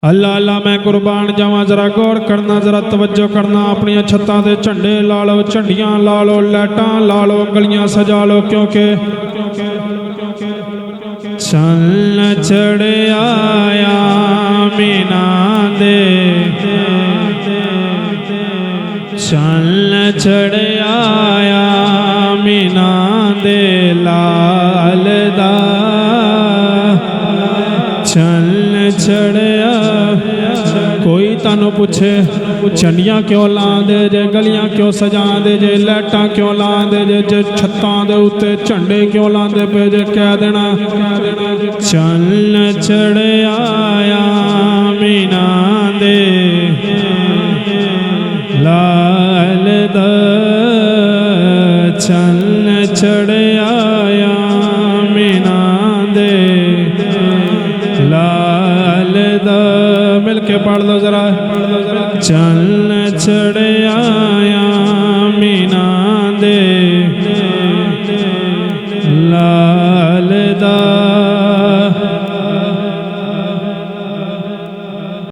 अल्लाह अल्लाह मैं कुर्बान जावा। जरा गौर करना, जरा तवज्जो करना। अपनी छत्तां दे झंडे ला लो, झंडियां ला लो, लाइटां ला लो, गलियां सजा लो, क्योंकि चन्न चढ़े आया मीना दे, चन्न चढ़े आया मीना दे लाल दा, चन्न चढ़िया। कोई तानू पूछे झंडियां क्यों लांदे जे, गलियां क्यों सजांदे जे, लाइटां क्यों लांदे जे, छत्तां दे उत्ते झंडे क्यों लांदे पे जे, कह देना चन्न चढ़िया मीना दे लाल दा, चन्न चढ़िया मीना दे लाल दा। मिल के पढ़ लो जरा। चन्न चढ़े